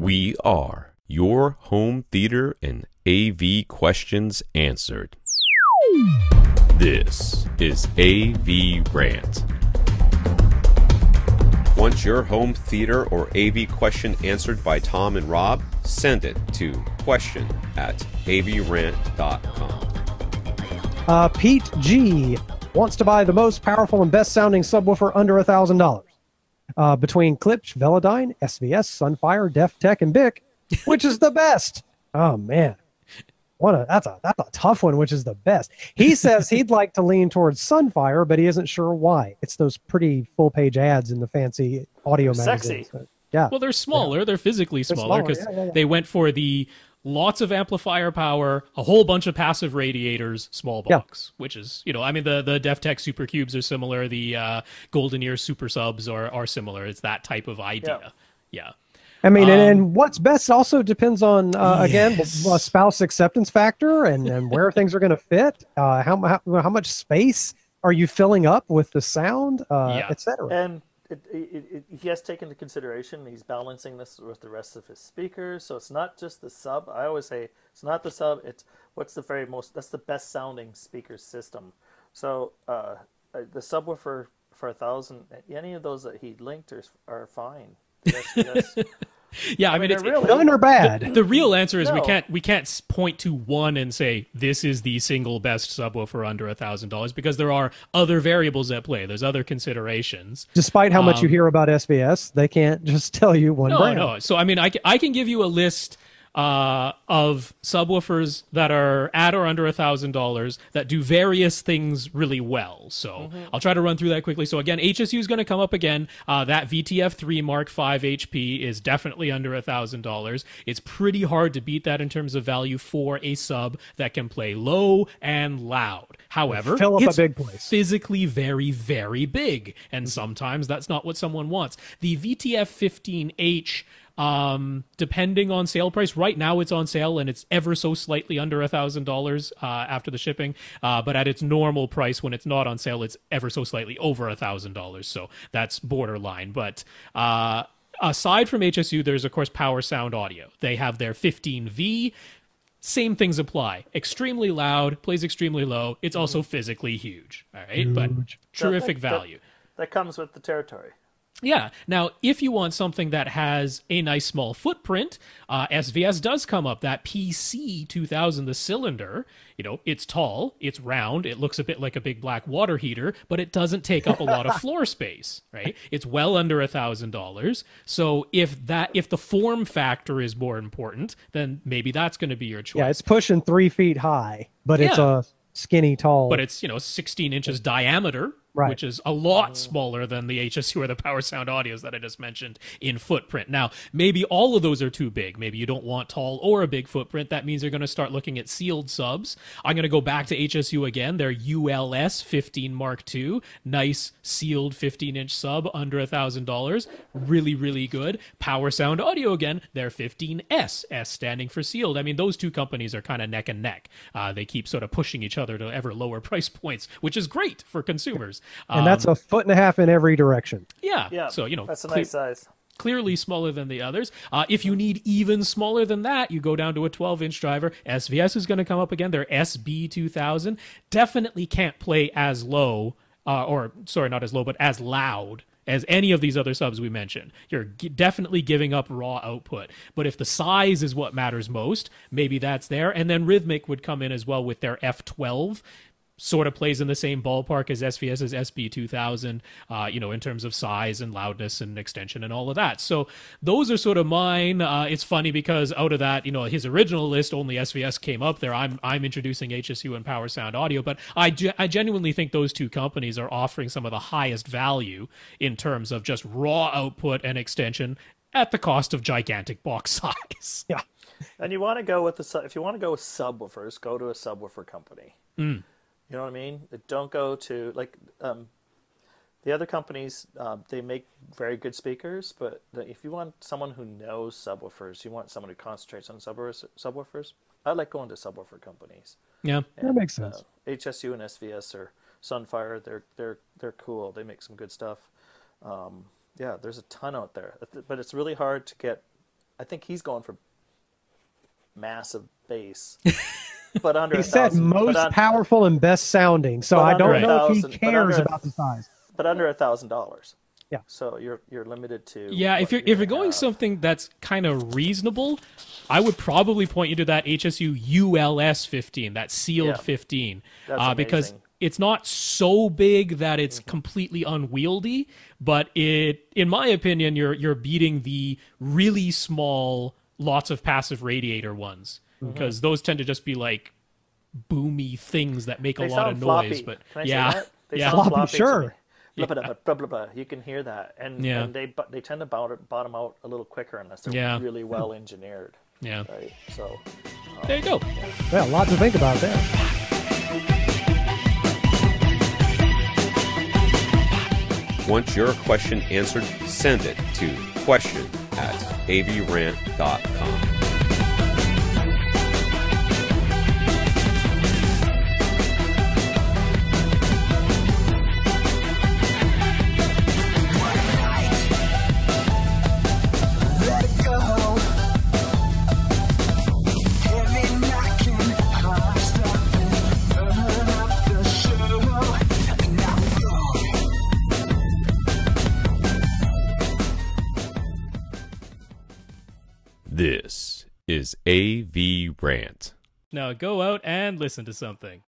We are your home theater and AV questions answered. This is AVRant. Want your home theater or AV question answered by Tom and Rob? Send it to question@avrant.com. Pete G wants to buy the most powerful and best sounding subwoofer under $1,000. Between Klipsch, Velodyne, SVS, Sunfire, Def Tech, and Bic, which is the best? Oh man, that's a tough one. Which is the best? He says he'd like to lean towards Sunfire, but he isn't sure why. It's those pretty full page ads in the fancy audio magazines. Sexy. Yeah. Well, they're smaller. Yeah. They're physically smaller because they went for the lots of amplifier power, a whole bunch of passive radiators, small box, which is, you know, I mean, the DefTech Super Cubes are similar. The Golden Ear Super Subs are similar. It's that type of idea. Yeah. I mean, and what's best also depends on, again, spouse acceptance factor and where things are going to fit. How much space are you filling up with the sound, etc. And he has taken into consideration, he's balancing this with the rest of his speakers, so it's not just the sub. I always say it's not the sub, it's that's the best sounding speaker system. So the subwoofer for 1,000, any of those that he linked are fine. Yes. Yeah, I mean it's really, none are bad. The real answer is we can't point to one and say this is the single best subwoofer under $1,000 because there are other variables at play. There's other considerations. Despite how much you hear about SVS, they can't just tell you one brand. No. So I mean, I can give you a list of subwoofers that are at or under $1,000 that do various things really well. So I'll try to run through that quickly. So again, HSU is going to come up again. That VTF-3 Mk5 HP is definitely under $1,000. It's pretty hard to beat that in terms of value for a sub that can play low and loud. However, fill up it's a big place. Physically very, very big, and sometimes that's not what someone wants. The VTF-15H, depending on sale price, right now it's on sale and it's ever so slightly under $1,000 after the shipping, but at its normal price when it's not on sale it's ever so slightly over $1,000, so that's borderline. But aside from HSU, there's of course Power Sound Audio. They have their 15V. Same things apply. Extremely loud, plays extremely low. It's also physically huge. All right, but terrific value. That comes with the territory. Yeah. Now, if you want something that has a nice small footprint, SVS does come up. That PC-2000, the cylinder, you know, it's tall, it's round, it looks a bit like a big black water heater, but it doesn't take up a lot of floor space, right? It's well under $1,000. So if the form factor is more important, then maybe that's going to be your choice. Yeah, it's pushing 3 feet high, but it's a skinny tall. But it's, 16 inches diameter. Right. Which is a lot smaller than the HSU or the Power Sound Audios that I just mentioned in footprint. Now, maybe all of those are too big. Maybe you don't want tall or a big footprint. That means you're going to start looking at sealed subs. I'm going to go back to HSU again. Their ULS 15 Mark II. Nice sealed 15-inch sub under $1,000. Really, really good. Power Sound Audio again. Their 15S. S standing for sealed. I mean, those two companies are kind of neck and neck. They keep sort of pushing each other to ever lower price points, which is great for consumers. And that's 1.5 feet in every direction. Yeah. So, that's a nice size. Clearly smaller than the others. If you need even smaller than that, you go down to a 12-inch driver. SVS is going to come up again. Their SB2000 definitely can't play as low, not as low, but as loud as any of these other subs we mentioned. You're definitely giving up raw output. But if the size is what matters most, maybe that's there. And then Rythmik would come in as well with their F12. Sort of plays in the same ballpark as SVS's SB2000, in terms of size and loudness and extension and all of that. So those are sort of mine. It's funny because out of that, his original list, only SVS came up there. I'm introducing HSU and Power Sound Audio, but I genuinely think those two companies are offering some of the highest value in terms of just raw output and extension at the cost of gigantic box size. Yeah. And you want to go with if you want to go with subwoofers, go to a subwoofer company. You know what I mean? Don't go to, the other companies, they make very good speakers, but if you want someone who knows subwoofers, you want someone who concentrates on subwoofers, I like going to subwoofer companies. Yeah, and, that makes sense. HSU and SVS or Sunfire, they're cool. They make some good stuff. There's a ton out there, but it's really hard to get I think he's going for massive bass. But under He said most powerful and best sounding, so I don't know if he cares about the size. But under $1,000. Yeah. So you're limited to. Yeah, if you're going something that's kind of reasonable, I would probably point you to that HSU ULS 15, that sealed 15, because it's not so big that it's completely unwieldy, but in my opinion, you're beating the really small, lots of passive radiator ones, because those tend to just be like boomy things that make a lot of noise. But They sound floppy, sure. Blah, blah, blah, blah, blah. You can hear that, and they tend to bottom out a little quicker unless they're really well engineered. Yeah. Right. So there you go. Yeah, a lot to think about there. Want your question answered? Send it to question@avrant.com. This is AVRant. Now go out and listen to something.